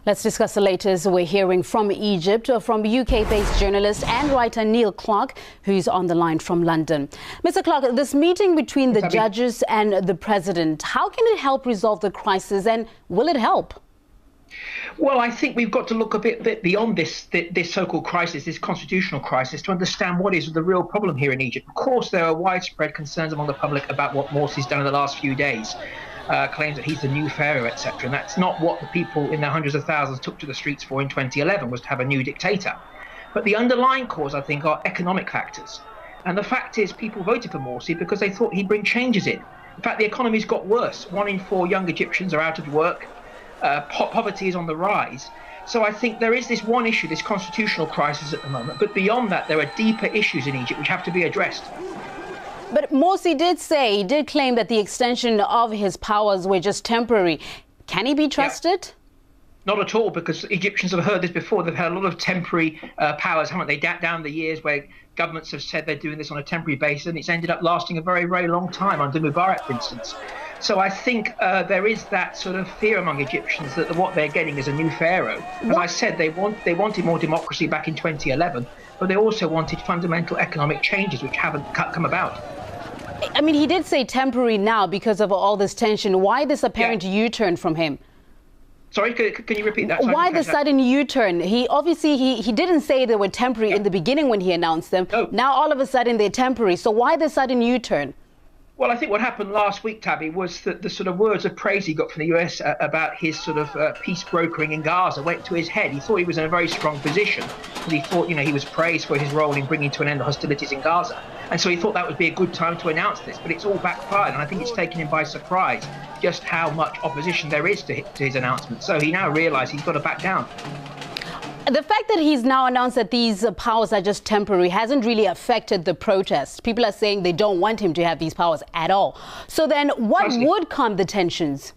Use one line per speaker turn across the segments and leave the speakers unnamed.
Let's discuss the latest we're hearing from Egypt, from UK-based journalist and writer Neil Clark, who's on the line from London. Mr. Clark, this meeting between the judges and the president, how can it help resolve the crisis, and will it help?
Well, I think we've got to look a bit beyond this so-called crisis, this constitutional crisis, to understand what is the real problem here in Egypt. Of course, there are widespread concerns among the public about what Morsi's done in the last few days. Claims that he's the new pharaoh, etc. And that's not what the people in their hundreds of thousands took to the streets for in 2011, was to have a new dictator. But the underlying cause, I think, are economic factors. And the fact is, people voted for Morsi because they thought he'd bring changes in. In fact, the economy's got worse. 1 in 4 young Egyptians are out of work. Poverty is on the rise. So I think there is this one issue, this constitutional crisis at the moment. But beyond that, there are deeper issues in Egypt which have to be addressed.
But Morsi did claim that the extension of his powers were just temporary. Can he be trusted?
Yeah. Not at all, because Egyptians have heard this before. They've had a lot of temporary powers, haven't they, down the years, where governments have said they're doing this on a temporary basis, and it's ended up lasting a very, very long time, under Mubarak, for instance. So I think there is that sort of fear among Egyptians that what they're getting is a new pharaoh. As I said, they wanted more democracy back in 2011, but they also wanted fundamental economic changes which haven't come about.
I mean, he did say temporary now because of all this tension. Why this apparent U-turn from him?
Sorry, can you repeat that?
Why the sudden U-turn? He didn't say they were temporary in the beginning when he announced them.
No.
Now all of a sudden they're temporary. So why the sudden U-turn?
Well, I think what happened last week, Tabby, was that the sort of words of praise he got from the US about his sort of peace brokering in Gaza went to his head. He thought he was in a very strong position, and he thought, he was praised for his role in bringing to an end the hostilities in Gaza. And so he thought that would be a good time to announce this, but it's all backfired, and I think it's taken him by surprise just how much opposition there is to his announcement. So he now realised he's got to back down.
The fact that he's now announced that these powers are just temporary hasn't really affected the protests. People are saying they don't want him to have these powers at all. So then what would calm the tensions?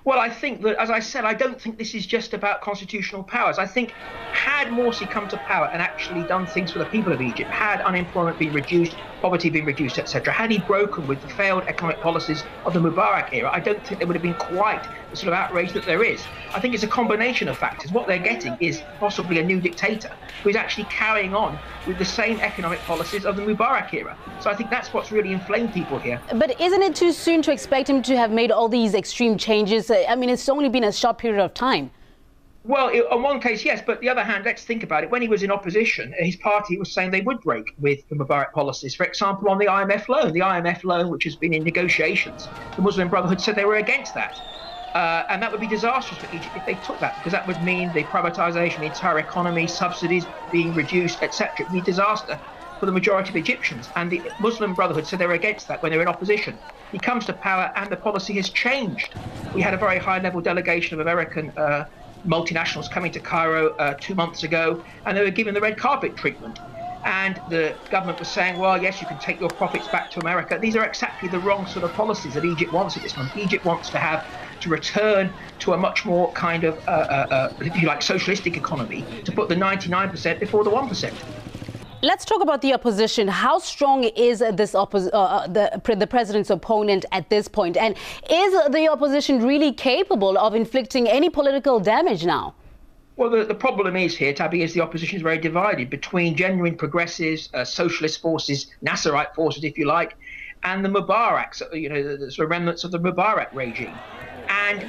Well, I think that, as I said, I don't think this is just about constitutional powers. I think had Morsi come to power and actually done things for the people of Egypt, had unemployment been reduced, poverty been reduced, etc., had he broken with the failed economic policies of the Mubarak era, I don't think there would have been quite the sort of outrage that there is. I think it's a combination of factors. What they're getting is possibly a new dictator who is actually carrying on with the same economic policies of the Mubarak era. So I think that's what's really inflamed people here.
But isn't it too soon to expect him to have made all these extreme changes? I mean, it's only been a short period of time.
Well, on one case, yes, but the other hand, let's think about it. When he was in opposition, his party was saying they would break with the Mubarak policies. For example, on the IMF loan, which has been in negotiations, the Muslim Brotherhood said they were against that. And that would be disastrous for Egypt if they took that, because that would mean the privatisation, the entire economy, subsidies being reduced, etc. It would be a disaster for the majority of Egyptians. And the Muslim Brotherhood said they were against that when they were in opposition. He comes to power and the policy has changed. We had a very high-level delegation of American multinationals coming to Cairo 2 months ago, and they were given the red carpet treatment. And the government was saying, well, yes, you can take your profits back to America. These are exactly the wrong sort of policies that Egypt wants at this moment. Egypt wants to return to a much more kind of, if you like, socialistic economy, to put the 99% before the 1%.
Let's talk about the opposition. How strong is this the president's opponent at this point? And is the opposition really capable of inflicting any political damage now?
Well, the problem is here, Tabby, is the opposition is very divided between genuine progressives, socialist forces, Nasserite forces, if you like, and the Mubaraks, the sort of remnants of the Mubarak regime. And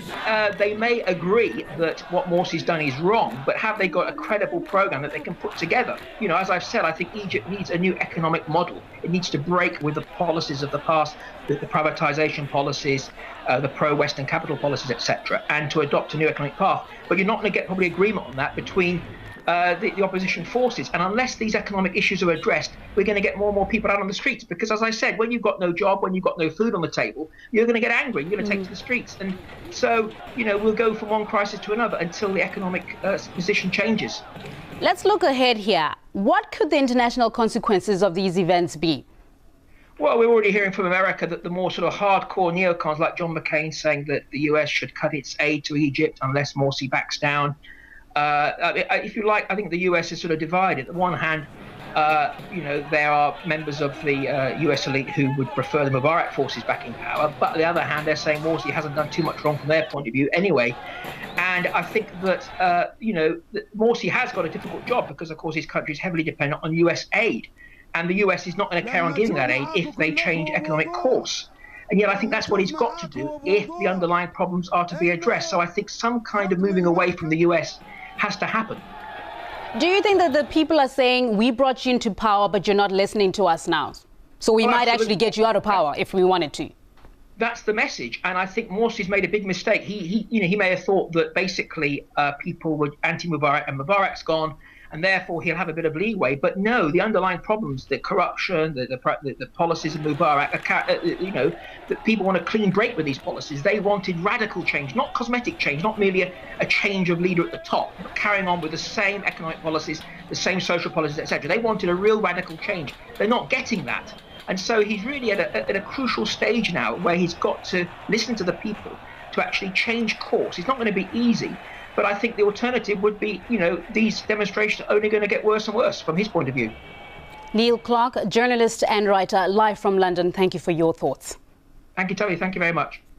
they may agree that what Morsi's done is wrong, but have they got a credible program that they can put together? As I've said, I think Egypt needs a new economic model. It needs to break with the policies of the past, the privatization policies, the pro-Western capital policies, etc., and to adopt a new economic path. But you're not going to get probably agreement on that between the opposition forces. And unless these economic issues are addressed, we're going to get more and more people out on the streets. Because, as I said, when you've got no job, when you've got no food on the table, you're going to get angry. You're going to take to the streets. And so, we'll go from one crisis to another until the economic position changes.
Let's look ahead here. What could the international consequences of these events be?
Well, we're already hearing from America that the more sort of hardcore neocons like John McCain saying that the US should cut its aid to Egypt unless Morsi backs down. If you like, I think the US is sort of divided. On the one hand, There are members of the US elite who would prefer the Mubarak forces back in power. But on the other hand, they're saying Morsi hasn't done too much wrong from their point of view anyway. And I think that, that Morsi has got a difficult job because, of course, his country is heavily dependent on US aid. And the US is not going to carry on giving that aid if they change economic course. And yet I think that's what he's got to do if the underlying problems are to be addressed. So I think some kind of moving away from the US has to happen.
Do you think that the people are saying, we brought you into power, but you're not listening to us now? So we might actually get you out of power if we wanted to.
That's the message. And I think Morsi's made a big mistake. He may have thought that basically people were anti-Mubarak and Mubarak's gone, and therefore he'll have a bit of leeway. But no, the underlying problems, the corruption, the policies of Mubarak, that people want a clean break with these policies. They wanted radical change, not cosmetic change, not merely a change of leader at the top, but carrying on with the same economic policies, the same social policies, etc. They wanted a real radical change. They're not getting that. And so he's really at a crucial stage now where he's got to listen to the people to actually change course. It's not going to be easy. But I think the alternative would be, these demonstrations are only going to get worse and worse from his point of view.
Neil Clark, journalist and writer, live from London. Thank you for your thoughts.
Thank you, Tony. Thank you very much.